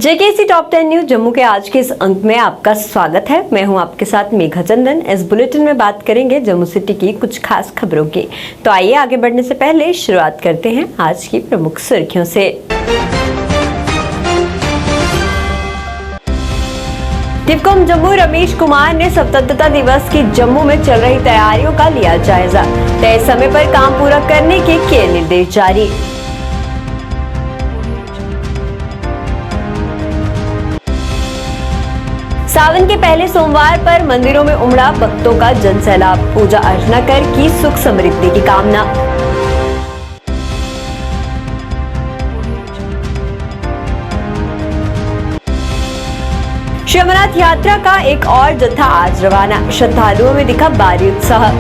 JKC top 10 news Jammu के आज के इस अंक में आपका स्वागत है। मैं हूं आपके साथ मेघा चंदन। इस बुलेटिन में बात करेंगे जम्मू सिटी की कुछ खास खबरों की। तो आइए आगे बढ़ने से पहले शुरुआत करते हैं आज की प्रमुख सुर्खियों से। डिवकॉम जम्मू रमेश कुमार ने स्वतंत्रता दिवस की जम्मू में चल रही तैयारियों का लिया जायजा। तय समय पर काम पूरा करने के किए निर्देश जारी। सावन के पहले सोमवार पर मंदिरों में उमड़ा भक्तों का जनसैलाब। पूजा अर्चना कर की सुख समृद्धि की कामना। श्री अमरनाथ यात्रा का एक और जत्था आज रवाना। श्रद्धालुओं में दिखा भारी उत्साह।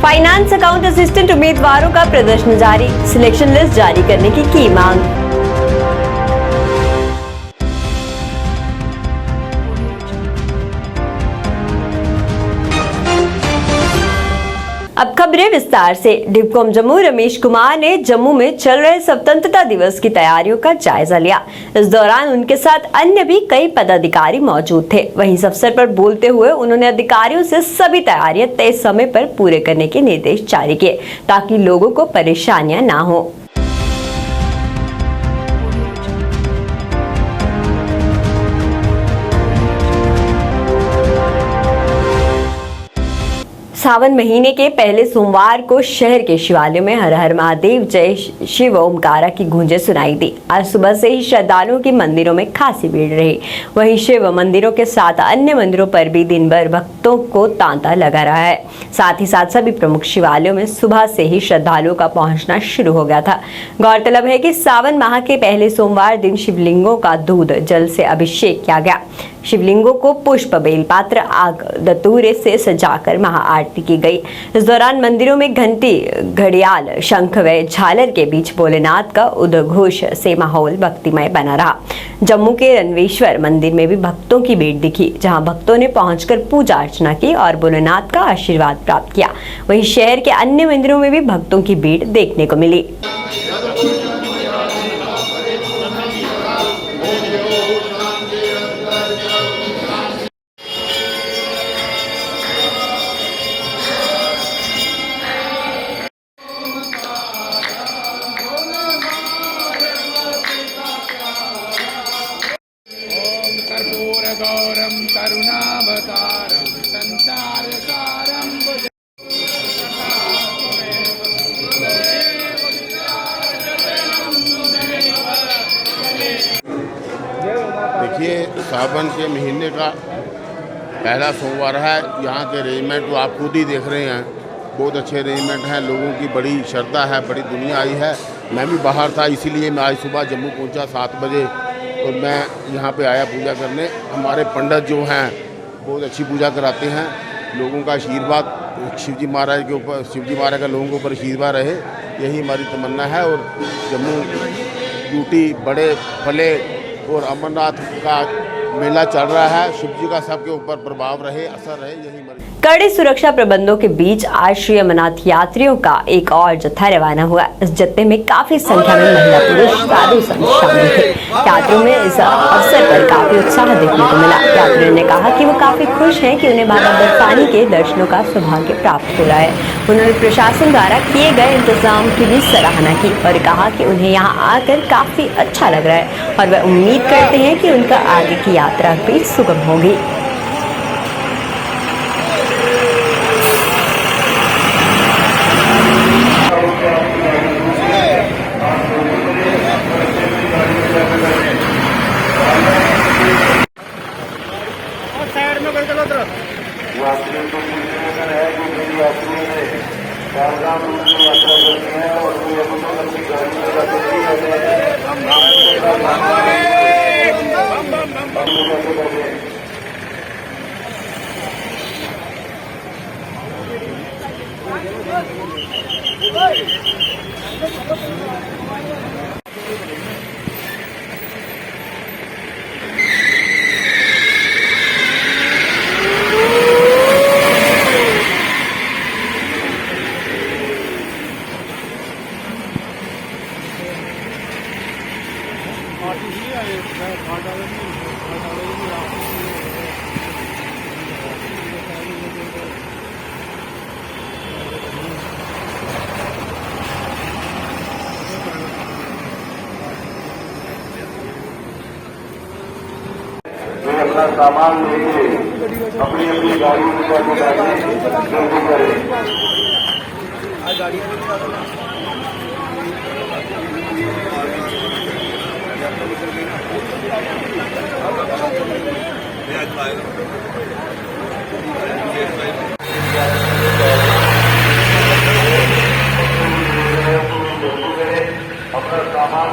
फाइनेंस अकाउंट असिस्टेंट उम्मीदवारों का प्रदर्शन जारी। सिलेक्शन लिस्ट जारी करने की मांग। अब खबरें विस्तार से। डिवकॉम जम्मू रमेश कुमार ने जम्मू में चल रहे स्वतंत्रता दिवस की तैयारियों का जायजा लिया। इस दौरान उनके साथ अन्य भी कई पदाधिकारी मौजूद थे। वहीं इस अवसर पर बोलते हुए उन्होंने अधिकारियों से सभी तैयारियां तय समय पर पूरे करने के निर्देश जारी किए ताकि लोगों को परेशानियां ना हो। सावन महीने के पहले सोमवार को शहर के शिवालयों में हर हर महादेव जय शिव ओमकारा की गूंजें सुनाई दी। आज सुबह से ही श्रद्धालुओं की मंदिरों में खासी भीड़ रही। वहीं शिव मंदिरों के साथ अन्य मंदिरों पर भी दिन भर भक्तों को तांता लगा रहा है। साथ ही साथ सभी प्रमुख शिवालयों में सुबह से ही श्रद्धालुओं का पहुंचना शुरू हो गया था। गौरतलब है कि सावन माह के पहले सोमवार दिन शिवलिंगों का दूध जल से अभिषेक किया गया। शिवलिंगों को पुष्प बेलपात्र आग दतूरे से सजाकर महाआरती की गई। इस दौरान मंदिरों में घंटी घड़ियाल शंख व झालर के बीच भोलेनाथ का उद्घोष से माहौल भक्तिमय बना रहा। जम्मू के रणवेश्वर मंदिर में भी भक्तों की भीड़ दिखी, जहां भक्तों ने पहुंचकर पूजा अर्चना की और भोलेनाथ का आशीर्वाद प्राप्त किया। वहीं शहर के अन्य मंदिरों में भी भक्तों की भीड़ देखने को मिली। गौरम करुणावतारम संसारसारम। देखिए, सावन के महीने का पहला सोमवार है। यहाँ के अरेंजमेंट तो आप खुद ही देख रहे हैं, बहुत अच्छे अरेंजमेंट हैं। लोगों की बड़ी श्रद्धा है, बड़ी दुनिया आई है। मैं भी बाहर था, इसीलिए मैं आज सुबह जम्मू पहुँचा 7 बजे और मैं यहाँ पे आया पूजा करने। हमारे पंडित जो हैं बहुत अच्छी पूजा कराते हैं। लोगों का आशीर्वाद शिवजी महाराज के ऊपर, शिवजी महाराज का लोगों के ऊपर आशीर्वाद रहे, यही हमारी तमन्ना है। और जम्मू ड्यूटी बड़े फले और अमरनाथ का मेला चल रहा है, शिवजी का सबके ऊपर प्रभाव रहे, असर रहे, यही हमारी। कड़े सुरक्षा प्रबंधों के बीच आज श्री अमरनाथ यात्रियों का एक और जत्था रवाना हुआ। इस जत्थे में काफी संख्या में महिला पुरुष साधु संत शामिल थे। यात्रियों में इस अवसर पर काफी उत्साह देखने को मिला। यात्रियों ने कहा कि वो काफी खुश हैं कि उन्हें बाबा बर्फानी के दर्शनों का सौभाग्य प्राप्त हो रहा है। उन्होंने प्रशासन द्वारा किए गए इंतजाम की भी सराहना की और कहा कि उन्हें यहाँ आकर काफी अच्छा लग रहा है और वह उम्मीद करते हैं कि उनका आगे की यात्रा भी सुगम होगी। यात्रियों को निर्देशन है कि मेरी यात्रियों से सावधान रूप से यात्रा करते हैं और वे अपनी गाड़ी में जाते हैं। वे अपना सामान लेके अपनी अपनी गाड़ी में जाके जल्दी करें। अपना सामान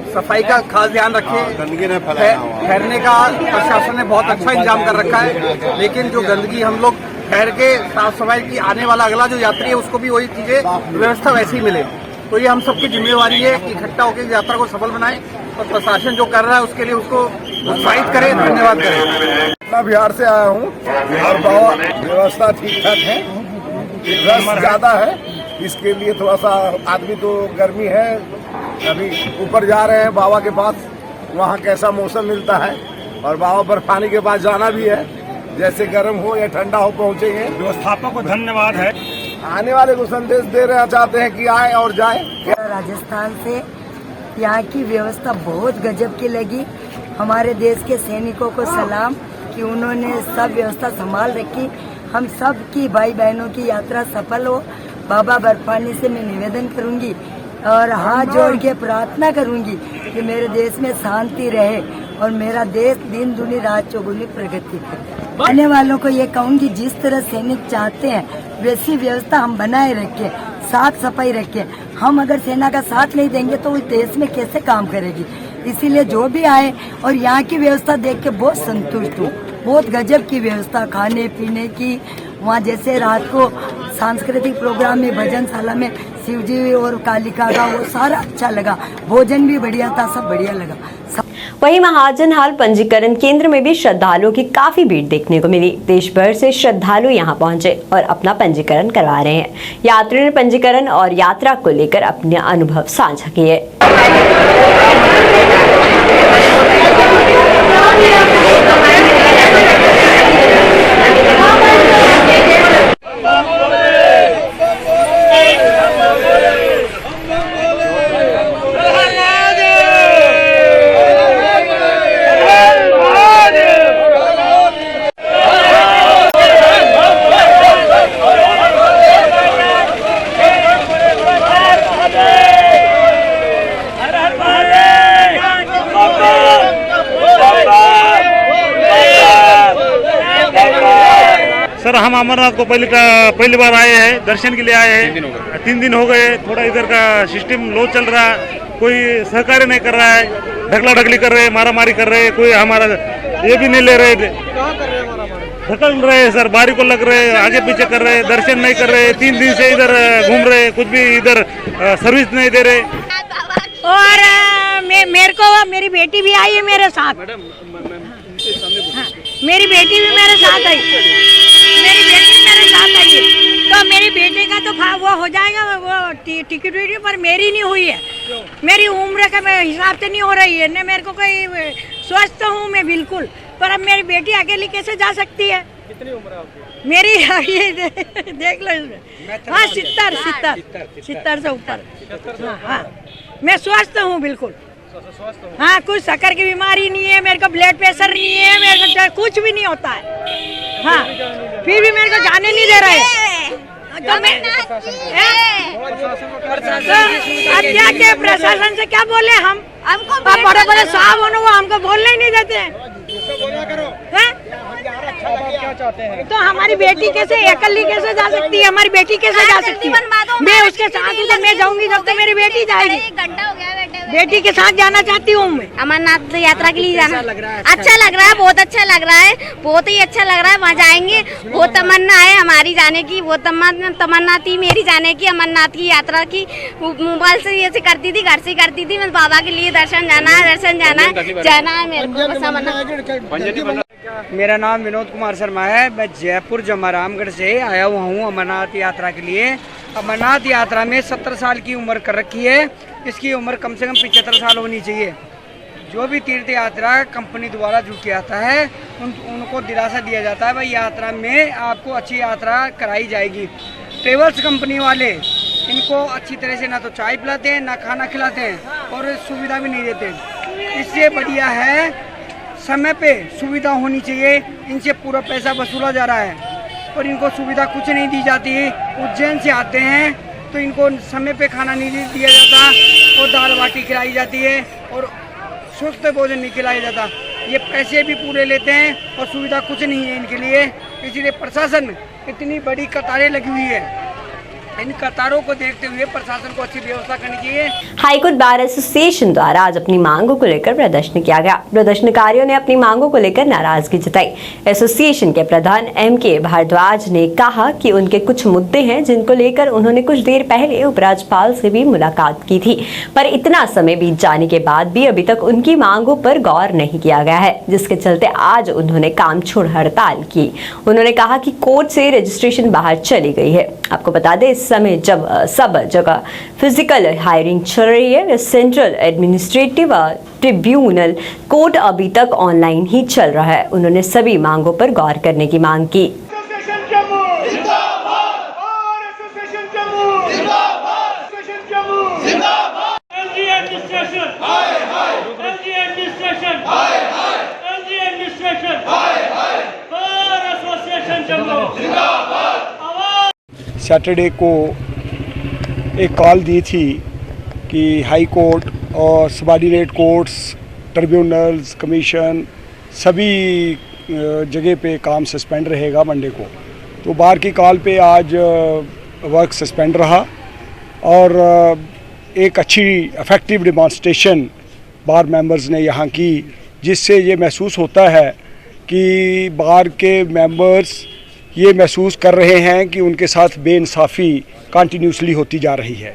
सफाई का खास ध्यान रखें। गंदगी ने फैलाया हुआ है। ठहरने का प्रशासन ने बहुत अच्छा इंतजाम कर रखा है, लेकिन जो गंदगी हम लोग ठहर के साफ सफाई की, आने वाला अगला जो यात्री है उसको भी वही चीजें व्यवस्था वैसी ही मिले। तो ये हम सबकी जिम्मेवारी है कि इकट्ठा होकर यात्रा को सफल बनाएं और प्रशासन जो कर रहा है उसके लिए उसको उत्साहित करें, धन्यवाद करें। मैं बिहार से आया हूँ और बहुत व्यवस्था ठीक ठाक है, रस ज्यादा है, इसके लिए थोड़ा सा आदमी तो गर्मी है। अभी ऊपर जा रहे हैं बाबा के पास, वहाँ कैसा मौसम मिलता है और बाबा बर्फानी के पास जाना भी है, जैसे गर्म हो या ठंडा हो पहुँचेंगे। व्यवस्थापक को धन्यवाद है। आने वाले को संदेश दे रहे चाहते हैं कि आए और जाए। राजस्थान से यहाँ की व्यवस्था बहुत गजब की लगी। हमारे देश के सैनिकों को सलाम कि उन्होंने सब व्यवस्था संभाल रखी। हम सब की भाई बहनों की यात्रा सफल हो। बाबा बर्फानी से मैं निवेदन करूंगी और हाथ जोड़ के प्रार्थना करूंगी कि मेरे देश में शांति रहे और मेरा देश दिन दुनी रात चौगुनी प्रगति करे। आने वालों को ये कहूंगी, जिस तरह सैनिक चाहते हैं वैसी व्यवस्था हम बनाए रखें, साफ सफाई रखें। हम अगर सेना का साथ नहीं देंगे तो उस देश में कैसे काम करेगी। इसीलिए जो भी आए और यहाँ की व्यवस्था देख के बहुत संतुष्ट हूँ। बहुत गजब की व्यवस्था, खाने पीने की। वहाँ जैसे रात को सांस्कृतिक प्रोग्राम में, भजनशाला में शिवजी और कालिका का वो सारा अच्छा लगा। भोजन भी बढ़िया था, सब बढ़िया लगा। वहीं महाजन हाल पंजीकरण केंद्र में भी श्रद्धालुओं की काफी भीड़ देखने को मिली। देश भर से श्रद्धालु यहां पहुंचे और अपना पंजीकरण करवा रहे हैं। यात्रियों ने पंजीकरण और यात्रा को लेकर अपने अनुभव साझा किए। सर, हम अमरनाथ को पहली बार आए हैं, दर्शन के लिए आए हैं। 3 दिन हो गए। थोड़ा इधर का सिस्टम लो चल रहा है, कोई सहकार्य नहीं कर रहा है, ढकला ढकली कर रहे हैं, मारा मारी कर रहे हैं, कोई हमारा ये भी नहीं ले रहे। ढकल रहे हैं सर, बारी को लग रहे, आगे पीछे कर रहे, दर्शन नहीं कर रहे। 3 दिन से इधर घूम रहे, कुछ भी इधर सर्विस नहीं दे रहे। और मेरे को मेरी बेटी भी आई है मेरे साथ। मेरी बेटी भी मेरे साथ आई, मेरी बेटी मेरे साथ आई है। तो मेरी बेटी का तो वो हो जाएगा, वो टिकट पर मेरी नहीं हुई है। मेरी उम्र के हिसाब से नहीं हो रही है न, मेरे को कोई स्वस्थ हूँ मैं बिल्कुल, पर अब मेरी बेटी अकेली कैसे जा सकती है। कितनी उम्र है आपकी? मेरी ये देख लो इसमें, हाँ 70 से ऊपर। हाँ मैं स्वस्थ हूँ बिल्कुल। हाँ, कुछ शक्कर की बीमारी नहीं है, मेरे को ब्लड प्रेशर नहीं है, मेरे को कुछ भी नहीं होता है। हाँ, फिर भी मेरे को जाने नहीं दे रहे। तो मैं अब क्या प्रशासन से क्या बोले हम? हमको बड़े बड़े साहब होने वो हमको बोलने ही नहीं देते हैं। तो हमारी बेटी कैसे अकेली कैसे जा सकती है? हमारी बेटी कैसे जा सकती है? मैं उसके साथ हूँ तो मैं जाऊंगी जब तक मेरी बेटी जाएगी। 1 घंटा हो गया बेटे। बेटी के साथ जाना चाहती हूँ मैं अमरनाथ यात्रा के लिए जाना कैसा लग रहा है? अच्छा लग रहा है, बहुत अच्छा लग रहा है, बहुत ही अच्छा लग रहा है। वहाँ जाएंगे, बहुत तमन्ना है हमारी जाने की, बहुत तमन्ना थी मेरी जाने की, अमरनाथ की यात्रा की। मोबाइल से ऐसे करती थी, घर से करती थी, मैं बाबा के लिए दर्शन जाना है मेरे को बस अमरनाथ। मेरा नाम विनोद कुमार शर्मा है। मैं जयपुर जमारामगढ़ से आया हुआ हूँ अमरनाथ यात्रा के लिए। अमरनाथ यात्रा में 70 साल की उम्र कर रखी है। इसकी उम्र कम से कम 75 साल होनी चाहिए। जो भी तीर्थ यात्रा कंपनी द्वारा जुट के आता है उनको दिलासा दिया जाता है भाई यात्रा में आपको अच्छी यात्रा कराई जाएगी। ट्रेवल्स कंपनी वाले इनको अच्छी तरह से ना तो चाय पिलाते हैं, ना खाना खिलाते हैं और सुविधा भी नहीं देते। इससे बढ़िया है समय पे सुविधा होनी चाहिए। इनसे पूरा पैसा वसूला जा रहा है और इनको सुविधा कुछ नहीं दी जाती। उज्जैन से आते हैं तो इनको समय पे खाना नहीं दिया जाता और दाल बाटी खिलाई जाती है और स्वस्थ भोजन नहीं खिलाया जाता। ये पैसे भी पूरे लेते हैं और सुविधा कुछ नहीं है इनके लिए। इसलिए प्रशासन इतनी बड़ी कतारें लगी हुई है, इन कतारों को देखते हुए प्रशासन को अच्छी व्यवस्था करनी चाहिए। हाईकोर्ट बार एसोसिएशन द्वारा आज अपनी मांगों को लेकर प्रदर्शन किया गया। प्रदर्शनकारियों ने अपनी मांगों को लेकर नाराजगी जताई। एसोसिएशन के प्रधान एम.के. भारद्वाज ने कहा कि उनके कुछ मुद्दे हैं जिनको लेकर उन्होंने कुछ देर पहले उपराज्यपाल से भी मुलाकात की थी, पर इतना समय बीत जाने के बाद भी अभी तक उनकी मांगों पर गौर नहीं किया गया है, जिसके चलते आज उन्होंने काम छोड़ हड़ताल की। उन्होंने कहा कि कोर्ट से रजिस्ट्रेशन बाहर चली गई है। आपको बता दें इस समय जब सब जगह फिजिकल हायरिंग चल रही है, सेंट्रल एडमिनिस्ट्रेटिव ट्रिब्यूनल कोर्ट अभी तक ऑनलाइन ही चल रहा है। उन्होंने सभी मांगों पर गौर करने की मांग की। सैटरडे को एक कॉल दी थी कि हाई कोर्ट और सबॉर्डिनेट कोर्ट्स, ट्रिब्यूनल्स, कमीशन सभी जगह पे काम सस्पेंड रहेगा मंडे को। तो बार की कॉल पे आज वर्क सस्पेंड रहा और एक अच्छी इफेक्टिव डेमॉन्स्ट्रेशन बार मेंबर्स ने यहाँ की, जिससे ये महसूस होता है कि बार के मेंबर्स ये महसूस कर रहे हैं कि उनके साथ बेइंसाफ़ी कंटिन्यूसली होती जा रही है।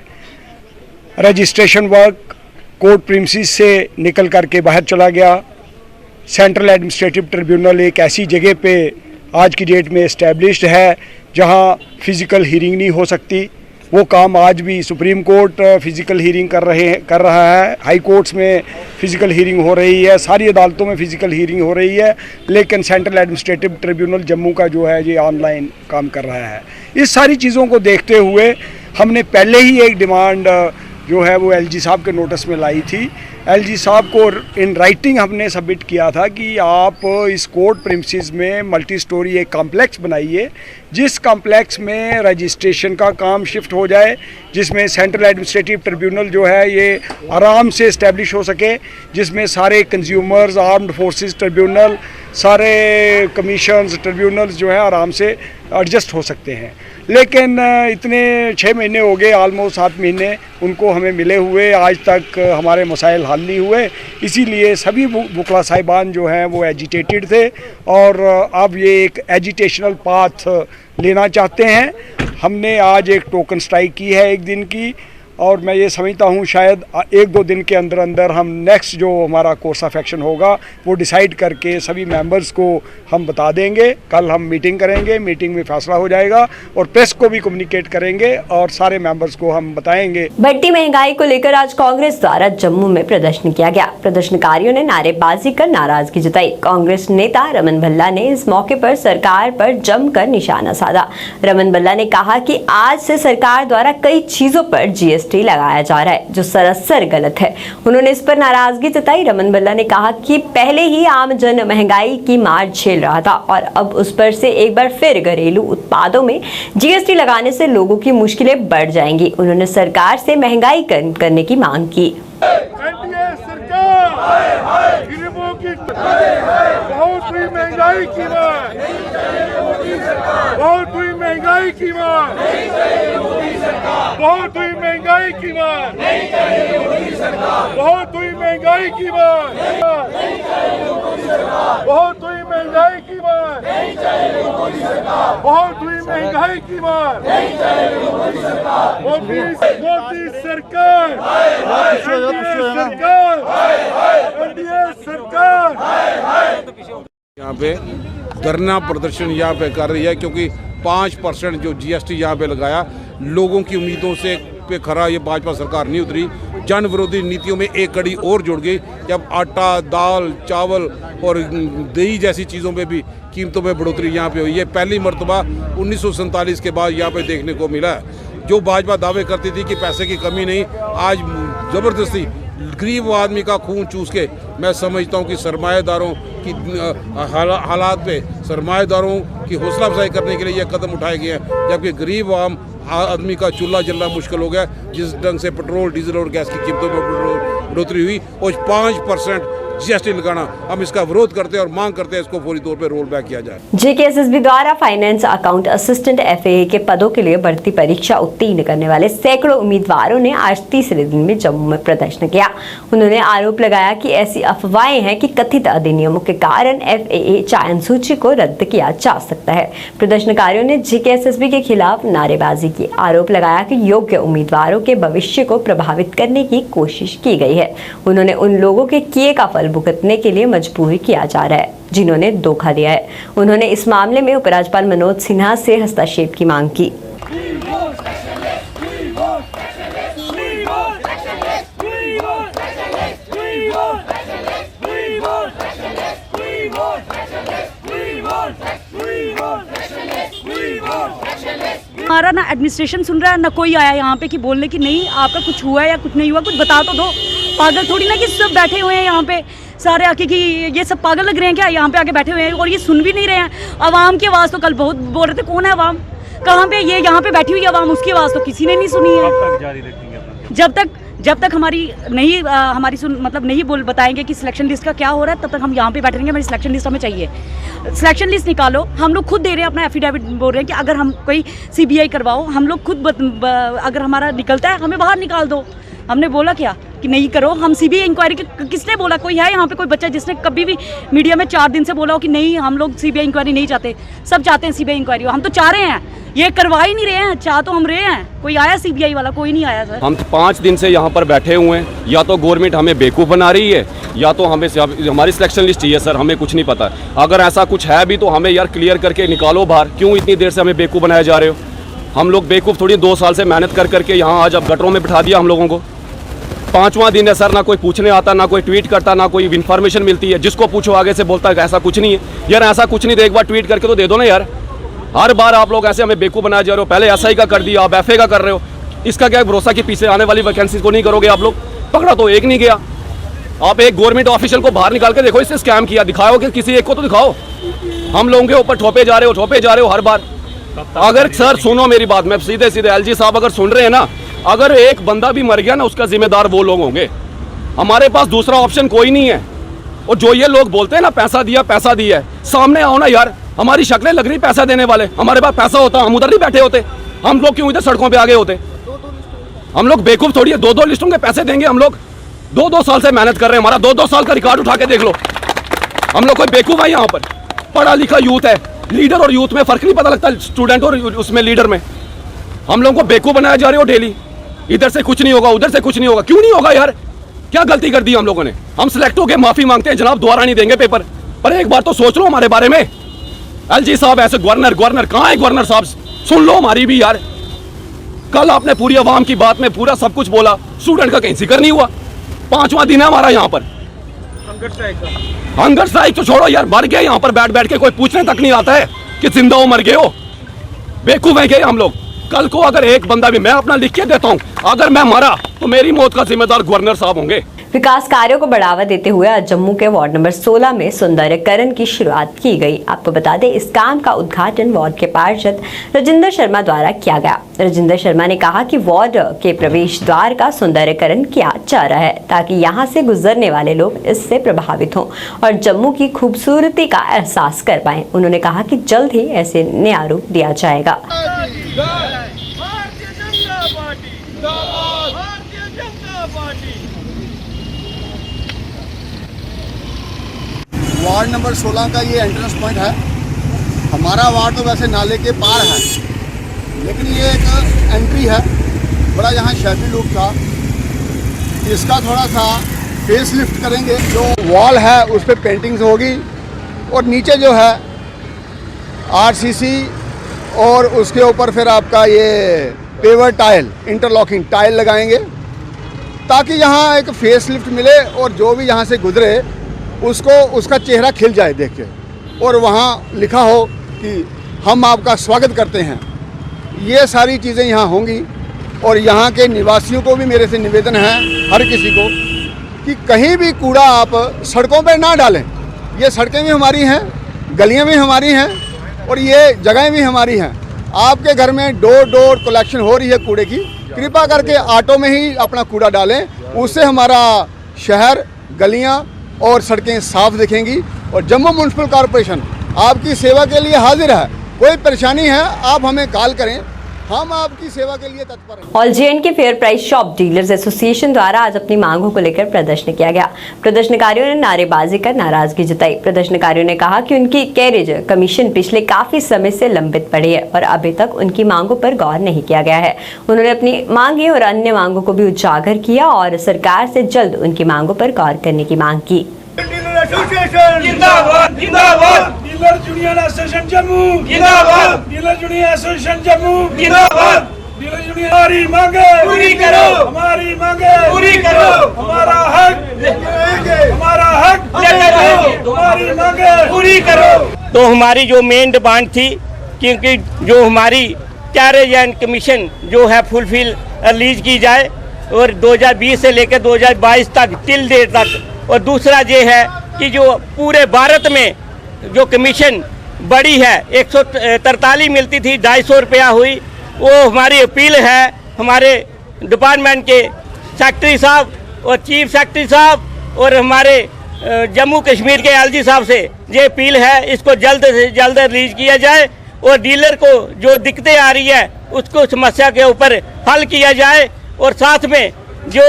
रजिस्ट्रेशन वर्क कोर्ट प्रीमिसेस से निकल करके बाहर चला गया। सेंट्रल एडमिनिस्ट्रेटिव ट्रिब्यूनल एक ऐसी जगह पे आज की डेट में इस्टेब्लिश्ड है जहां फिज़िकल हियरिंग नहीं हो सकती। वो काम आज भी सुप्रीम कोर्ट फिज़िकल हियरिंग कर रहा है, हाई कोर्ट्स में फ़िज़िकल हियरिंग हो रही है, सारी अदालतों में फ़िज़िकल हियरिंग हो रही है, लेकिन सेंट्रल एडमिनिस्ट्रेटिव ट्रिब्यूनल जम्मू का जो है ये ऑनलाइन काम कर रहा है। इस सारी चीज़ों को देखते हुए हमने पहले ही एक डिमांड जो है वो एलजी साहब के नोटिस में लाई थी। एलजी साहब को इन राइटिंग हमने सबमिट किया था कि आप इस कोर्ट प्रीमिसेस में मल्टी स्टोरी एक कॉम्प्लेक्स बनाइए, जिस कॉम्प्लेक्स में रजिस्ट्रेशन का काम शिफ्ट हो जाए, जिसमें सेंट्रल एडमिनिस्ट्रेटिव ट्रिब्यूनल जो है ये आराम से इस्टेब्लिश हो सके, जिसमें सारे कंज्यूमर्स, आर्म्ड फोर्सेस ट्रिब्यूनल, सारे कमीशंस ट्रिब्यूनल्स जो है आराम से एडजस्ट हो सकते हैं। लेकिन इतने 6 महीने हो गए, ऑलमोस्ट 7 महीने उनको हमें मिले हुए, आज तक हमारे मसाइल हल नहीं हुए। इसीलिए सभी वकला साहिबान जो हैं वो एजिटेटेड थे और अब ये एक एजिटेशनल पाथ लेना चाहते हैं। हमने आज एक टोकन स्ट्राइक की है 1 दिन की और मैं ये समझता हूँ शायद 1-2 दिन के अंदर अंदर हम नेक्स्ट जो हमारा कोर्स ऑफ एक्शन होगा वो डिसाइड करके सभी मेंबर्स को हम बता देंगे। कल हम मीटिंग करेंगे, मीटिंग में फैसला हो जाएगा और प्रेस को भी कम्युनिकेट करेंगे और सारे मेंबर्स को हम बताएंगे। बढ़ती महंगाई को लेकर आज कांग्रेस द्वारा जम्मू में प्रदर्शन किया गया। प्रदर्शनकारियों ने नारेबाजी कर नाराजगी जताई। कांग्रेस नेता रमन भल्ला ने इस मौके पर सरकार पर जमकर निशाना साधा। रमन भल्ला ने कहा कि आज से सरकार द्वारा कई चीजों पर जीएसटी लगाया जा रहा है जो सरासर गलत है। उन्होंने इस पर नाराजगी जताई। रमन भल्ला ने कहा कि पहले ही आम जन महंगाई की मार झेल रहा था और अब उस पर से एक बार फिर घरेलू उत्पादों में जीएसटी लगाने से लोगों की मुश्किलें बढ़ जाएंगी। उन्होंने सरकार से महंगाई कम करने की मांग की। एनडीए सरकार गरीबों की बहुत हुई महंगाई की मार, बहुत हुई महंगाई की मार, बहुत हुई महंगाई की मार, बहुत हुई महंगाई की मार, बहुत हुई महंगाई की मार, बहुत हुई महंगाई की मार, मोदी सरकार, एनडीए सरकार यहाँ पे धरना प्रदर्शन यहाँ पे कर रही है क्योंकि 5% जो जीएसटी यहाँ पे लगाया लोगों की उम्मीदों से पे खरा ये भाजपा सरकार नहीं उतरी। जन विरोधी नीतियों में एक कड़ी और जुड़ गई जब आटा, दाल, चावल और दही जैसी चीज़ों पे भी कीमतों में बढ़ोतरी यहाँ पे हुई है। पहली मरतबा 1947 के बाद यहाँ पे देखने को मिला है। जो भाजपा दावे करती थी कि पैसे की कमी नहीं, आज ज़बरदस्ती गरीब आदमी का खून चूस के मैं समझता हूँ कि सरमाएदारों की हालात पे सरमाएदारों की हौसला अफजाई करने के लिए यह कदम उठाए गए हैं, जबकि गरीब आम आदमी का चूल्हा जलना मुश्किल हो गया। जिस ढंग से पेट्रोल, डीजल और गैस की कीमतों में बढ़ोतरी हुई और 5% जीएसटी लगाना, हम इसका विरोध करते हैं और मांग करते हैं इसको फौरी तौर पर रोल बैक किया जाए। जेकेएसएसबी द्वारा फाइनेंस अकाउंट असिस्टेंट एफएए के पदों के लिए भर्ती परीक्षा उत्तीर्ण करने वाले सैकड़ों उम्मीदवारों ने आज तीसरे दिन में जम्मू में प्रदर्शन किया। उन्होंने आरोप लगाया कि ऐसी अफवाहें हैं कि कथित अधिनियमों के कारण एफएए चयन सूची को रद्द किया जा सकता है। प्रदर्शनकारियों ने जेकेएसएसबी के खिलाफ नारेबाजी की, आरोप लगाया कि योग्य उम्मीदवारों के भविष्य को प्रभावित करने की कोशिश की गई है। उन्होंने उन लोगों के किए का फल भुगतने के लिए मजबूर किया जा रहा है जिन्होंने धोखा दिया है। उन्होंने इस मामले में उपराज्यपाल मनोज सिन्हा से हस्तक्षेप की मांग की। हमारा ना एडमिनिस्ट्रेशन सुन रहा है, ना कोई आया यहाँ पे कि बोलने की नहीं आपका कुछ हुआ है या कुछ नहीं हुआ, कुछ बता तो दो। पागल थोड़ी ना कि सब बैठे हुए हैं यहाँ पे सारे आके कि ये सब पागल लग रहे हैं क्या, यहाँ पे आके बैठे हुए हैं और ये सुन भी नहीं रहे हैं। आवाम की आवाज़ तो कल बहुत बोल रहे थे, कौन है आवाम, कहाँ पे ये यहाँ पे बैठी हुई आवाम, उसकी आवाज़ तो किसी ने नहीं सुनी है। जब तक हमारी नहीं मतलब नहीं बताएंगे कि सिलेक्शन लिस्ट का क्या हो रहा है, तब तक हम यहाँ पे बैठे रहेंगे। हमारी सिलेक्शन लिस्ट हमें चाहिए, सिलेक्शन लिस्ट निकालो। हम लोग खुद दे रहे हैं अपना एफिडेविट, बोल रहे हैं कि अगर हम कोई सीबीआई करवाओ, हम लोग खुद अगर हमारा निकलता है हमें बाहर निकाल दो। हमने बोला क्या कि नहीं करो, हम सीबीआई इंक्वायरी किसने बोला? कोई है यहाँ पे कोई बच्चा जिसने कभी भी मीडिया में 4 दिन से बोला हो कि नहीं हम लोग सीबीआई इंक्वायरी नहीं चाहते? सब चाहते हैं सीबीआई इंक्वायरी, हम तो चाह रहे हैं, ये करवा ही नहीं रहे हैं। चाह तो हम रहे हैं, कोई आया सीबीआई वाला? कोई नहीं आया सर। हम 5 दिन से यहाँ पर बैठे हुए हैं, या तो गवर्नमेंट हमें बेवकूफ़ बना रही है या तो हमें हमारी सिलेक्शन लिस्ट चाहिए सर, हमें कुछ नहीं पता। अगर ऐसा कुछ है भी तो हमें यार क्लियर करके निकालो बाहर, क्यों इतनी देर से हमें बेवकूफ़ बनाया जा रहे हो? हम लोग बेवकूफ़ थोड़ी, 2 साल से मेहनत कर करके यहाँ आज अब गटरों में बिठा दिया हम लोगों को। 5वां दिन है सर, ना कोई पूछने आता, ना कोई ट्वीट करता, ना कोई इन्फॉर्मेशन मिलती है। जिसको पूछो आगे से बोलता है ऐसा कुछ नहीं है। यार ऐसा कुछ नहीं, तो एक बार ट्वीट करके तो दे दो ना यार। हर बार आप लोग ऐसे हमें बेवकूफ़ बनाए जा रहे हो। पहले एसआई का कर दिया, आप एफए का कर रहे हो। इसका क्या भरोसा कि पीछे आने वाली वैकेंसी को नहीं करोगे आप लोग? पकड़ा तो एक नहीं गया। आप एक गवर्नमेंट ऑफिशियल को बाहर निकाल के देखो, इससे स्कैम किया, दिखाओ कि किसी एक को तो दिखाओ। हम लोगों के ऊपर ठोपे जा रहे हो हर बार। अगर सर सुनो मेरी बात, मैं सीधे एलजी साहब अगर सुन रहे हैं ना, अगर एक बंदा भी मर गया ना, उसका जिम्मेदार वो लोग होंगे। हमारे पास दूसरा ऑप्शन कोई नहीं है। और जो ये लोग बोलते हैं ना पैसा दिया है, सामने आओ ना यार। हमारी शक्लें लग रही पैसा देने वाले, हमारे पास पैसा होता हम उधर नहीं बैठे होते। हम लोग क्यों इधर सड़कों पे आगे होते? हम लोग बेवकूफ़ थोड़ी है, 2-2 लिस्टों के पैसे देंगे हम लोग। 2-2 साल से मेहनत कर रहे हैं, हमारा 2-2 साल का रिकॉर्ड उठा के देख लो। हम लोग कोई बेवकूफ़ है यहाँ पर? पढ़ा लिखा यूथ है, लीडर और यूथ में फ़र्क नहीं पता लगता, स्टूडेंट और उसमें लीडर में। हम लोगों को बेवकूफ़ बनाया जा रहे हो डेली। इधर से कुछ नहीं होगा, उधर से कुछ नहीं होगा। क्यों नहीं होगा यार? क्या गलती कर दी हम लोगों ने? हम सिलेक्ट हो गए, माफ़ी मांगते हैं जनाब, दोबारा नहीं देंगे पेपर। पर एक बार तो सोच लो हमारे बारे में। एलजी साहब ऐसे गवर्नर कहाँ है? गवर्नर साहब सुन लो हमारी भी यार। कल आपने पूरी आवाम की बात में पूरा सब कुछ बोला, स्टूडेंट का कहीं जिक्र नहीं हुआ। 5वां दिन है हमारा यहाँ पर। हंगर स्ट्राइक तो छोड़ो यार, मर गए यहाँ पर बैठ के, कोई पूछने तक नहीं आता है कि जिंदा हो मर गए हो। बेवकूफ है क्या हम लोग? कल को अगर एक बंदा भी, मैं अपना लिख के देता हूँ, अगर मैं मरा तो मेरी मौत का जिम्मेदार गवर्नर साहब होंगे। विकास कार्यों को बढ़ावा देते हुए आज जम्मू के वार्ड नंबर 16 में सौंदर्यकरण की शुरुआत की गई। आपको बता दें, इस काम का उद्घाटन वार्ड के पार्षद राजेंद्र शर्मा द्वारा किया गया। राजेंद्र शर्मा ने कहा कि वार्ड के प्रवेश द्वार का सौंदर्यकरण किया जा रहा है ताकि यहां से गुजरने वाले लोग इससे प्रभावित हों और जम्मू की खूबसूरती का एहसास कर पाएं। उन्होंने कहा कि जल्द ही ऐसे नया रूप दिया जाएगा। वार्ड नंबर 16 का ये एंट्रेंस पॉइंट है। हमारा वार्ड तो वैसे नाले के पार है, लेकिन ये एक एंट्री है। बड़ा यहाँ शैफी लुक था, इसका थोड़ा सा फेस लिफ्ट करेंगे। जो वॉल है उस पर पेंटिंग्स होगी और नीचे जो है आरसीसी और उसके ऊपर फिर आपका ये पेवर टाइल, इंटरलॉकिंग टाइल लगाएंगे ताकि यहाँ एक फेस लिफ्ट मिले और जो भी यहाँ से गुजरे उसको उसका चेहरा खिल जाए देख के, और वहाँ लिखा हो कि हम आपका स्वागत करते हैं। ये सारी चीज़ें यहाँ होंगी और यहाँ के निवासियों को भी मेरे से निवेदन है, हर किसी को, कि कहीं भी कूड़ा आप सड़कों पर ना डालें। ये सड़कें भी हमारी हैं, गलियाँ भी हमारी हैं और ये जगहें भी हमारी हैं। आपके घर में डोर डोर कलेक्शन हो रही है कूड़े की, कृपा करके ऑटो में ही अपना कूड़ा डालें। उससे हमारा शहर, गलियाँ और सड़कें साफ दिखेंगी और जम्मू म्युनिसिपल कॉरपोरेशन आपकी सेवा के लिए हाजिर है। कोई परेशानी है आप हमें कॉल करें, हम आपकी सेवा के लिए तत्पर हैं। All जे&के fair price shop dealers association द्वारा आज अपनी मांगों को लेकर प्रदर्शन किया गया। प्रदर्शनकारियों ने नारेबाजी कर नाराजगी जताई। प्रदर्शनकारियों ने कहा कि उनकी कैरेज कमीशन पिछले काफी समय से लंबित पड़ी है और अभी तक उनकी मांगों पर गौर नहीं किया गया है। उन्होंने अपनी मांगे और अन्य मांगों को भी उजागर किया और सरकार से जल्द उनकी मांगों पर गौर करने की मांग की। जिंदाबाद जिंदाबाद डीलर यूनियन एसोसिएशन जम्मू जिंदाबाद डीलर यूनियन एसोसिएशन जम्मू जिंदाबाद डीलर यूनियन हमारी मांगे पूरी करो, हमारी मांगे पूरी करो, हमारा हक हमारी मांगे पूरी करो। तो हमारी जो मेन डिमांड थी, क्योंकि जो हमारी कैरेज एंड कमीशन जो है फुलफिल रिलीज की जाए और 2020 से लेकर 2022 तक टिल डेट तक, और दूसरा ये है कि जो पूरे भारत में जो कमीशन बड़ी है 143 मिलती थी, 250 रुपया हुई। वो हमारी अपील है हमारे डिपार्टमेंट के सेक्रेटरी साहब और चीफ सेक्रेटरी साहब और हमारे जम्मू कश्मीर के एलजी साहब से ये अपील है, इसको जल्द से जल्द रिलीज किया जाए और डीलर को जो दिक्कतें आ रही है उसको समस्या के ऊपर हल किया जाए। और साथ में जो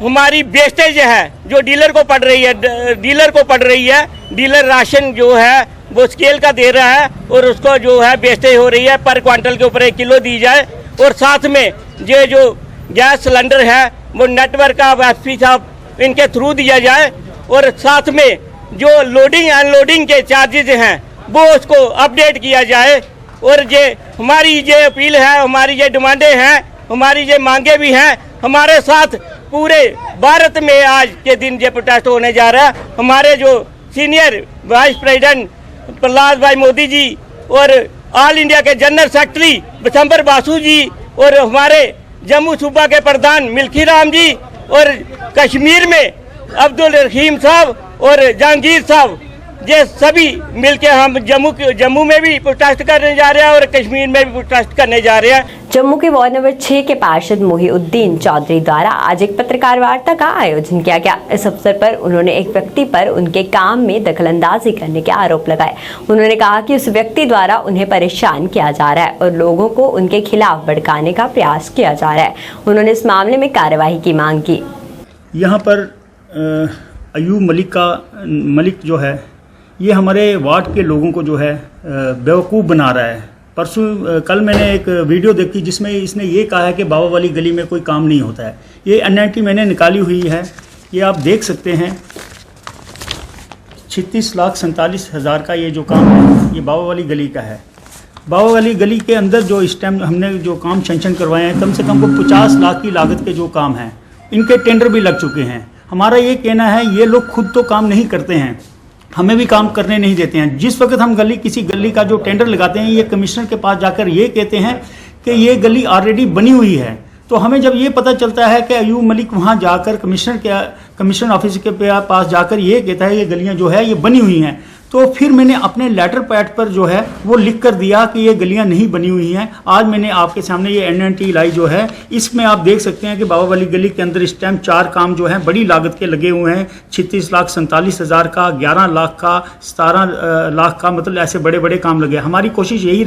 हमारी वेस्टेज है जो डीलर को पड़ रही है, डीलर राशन जो है वो स्केल का दे रहा है और उसको जो है वेस्टेज हो रही है, पर क्वांटल के ऊपर 1 किलो दी जाए। और साथ में ये जो गैस सिलेंडर है वो नेटवर्क ऑफ एसपी साहब इनके थ्रू दिया जाए और साथ में जो लोडिंग अनलोडिंग के चार्जेज हैं वो उसको अपडेट किया जाए। और ये हमारी ये अपील है, हमारी ये डिमांडें हैं, हमारी ये मांगे भी हैं। हमारे साथ पूरे भारत में आज के दिन ये प्रोटेस्ट होने जा रहा है। हमारे जो सीनियर वाइस प्रेसिडेंट प्रहलाद भाई मोदी जी और ऑल इंडिया के जनरल सेक्रेटरी बिशंबर बासु जी और हमारे जम्मू सूबा के प्रधान मिल्खी राम जी और कश्मीर में अब्दुल रहीम साहब और जहांगीर साहब, ये सभी मिलके हम जम्मू में भी प्रोटेस्ट करने जा रहे हैं और कश्मीर में भी प्रोटेस्ट करने जा रहे हैं। जम्मू के वार्ड नंबर 6 के पार्षद मोहिउद्दीन चौधरी द्वारा आज एक पत्रकार वार्ता का आयोजन किया गया। इस अवसर पर उन्होंने एक व्यक्ति पर उनके काम में दखलंदाजी करने के आरोप लगाए। उन्होंने कहा कि उस व्यक्ति द्वारा उन्हें परेशान किया जा रहा है और लोगों को उनके खिलाफ भड़काने का प्रयास किया जा रहा है। उन्होंने इस मामले में कार्यवाही की मांग की। यहाँ पर अयूब मलिक जो है ये हमारे वार्ड के लोगों को जो है बेवकूफ़ बना रहा है। कल मैंने एक वीडियो देखी जिसमें इसने ये कहा है कि बाबा वाली गली में कोई काम नहीं होता है। ये एनआईटी मैंने निकाली हुई है, ये आप देख सकते हैं। 36,47,000 का ये जो काम है ये बाबा वाली गली का है। बाबा वाली गली के अंदर जो इस टाइम हमने जो काम सेंक्शन करवाए हैं, कम से कम को 50 लाख की लागत के जो काम हैं, इनके टेंडर भी लग चुके हैं। हमारा ये कहना है ये लोग खुद तो काम नहीं करते हैं, हमें भी काम करने नहीं देते हैं। जिस वक्त हम किसी गली का जो टेंडर लगाते हैं, ये कमिश्नर के पास जाकर ये कहते हैं कि ये गली ऑलरेडी बनी हुई है। तो हमें जब ये पता चलता है कि अयूब मलिक वहाँ जाकर कमिश्नर ऑफिस के पास जाकर ये कहता है ये गलियाँ जो है ये बनी हुई हैं, तो फिर मैंने अपने लेटर पैड पर जो है वो लिख कर दिया कि ये गलियां नहीं बनी हुई हैं। आज मैंने आपके सामने ये NNT लाई जो है, इसमें आप देख सकते हैं कि बाबा वाली गली के अंदर इस टाइम 4 काम जो हैं बड़ी लागत के लगे हुए हैं। 36,47,000 का, 11 लाख का, 17 लाख का, मतलब ऐसे बड़े बड़े काम लगे। हमारी कोशिश यही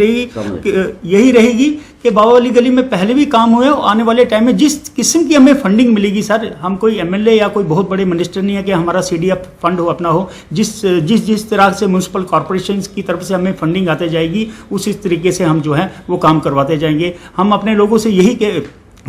रहेगी कि बाबा वाली गली में पहले भी काम हुए, आने वाले टाइम में जिस किस्म की हमें फंडिंग मिलेगी, सर हम कोई MLA या कोई बहुत बड़े मिनिस्टर नहीं है कि हमारा CDF फंड हो अपना हो, जिस तरह से म्यूनसिपल कॉर्पोरेशन की तरफ से हमें फंडिंग आते जाएगी उसी तरीके से हम जो है वो काम करवाते जाएंगे। हम अपने लोगों से यही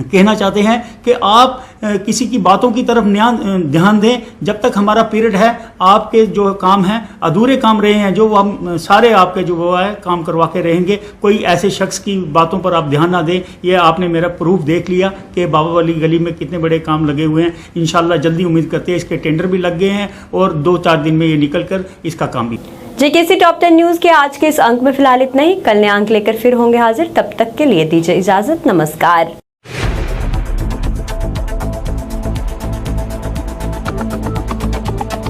कहना चाहते हैं कि आप किसी की बातों की तरफ ध्यान दें। जब तक हमारा पीरियड है, आपके जो काम हैं अधूरे काम रहे हैं, जो हम सारे आपके जो वो है काम करवा के रहेंगे। कोई ऐसे शख्स की बातों पर आप ध्यान ना दें। ये आपने मेरा प्रूफ देख लिया कि बाबा वाली गली में कितने बड़े काम लगे हुए हैं। इंशाल्लाह जल्दी उम्मीद करते हैं, इसके टेंडर भी लग गए हैं और 2-4 दिन में ये निकल कर इसका काम भी। JKC टॉप 10 न्यूज के आज के इस अंक में फिलहाल इतना ही। कल नए अंक लेकर फिर होंगे हाजिर। तब तक के लिए दीजिए इजाजत। नमस्कार।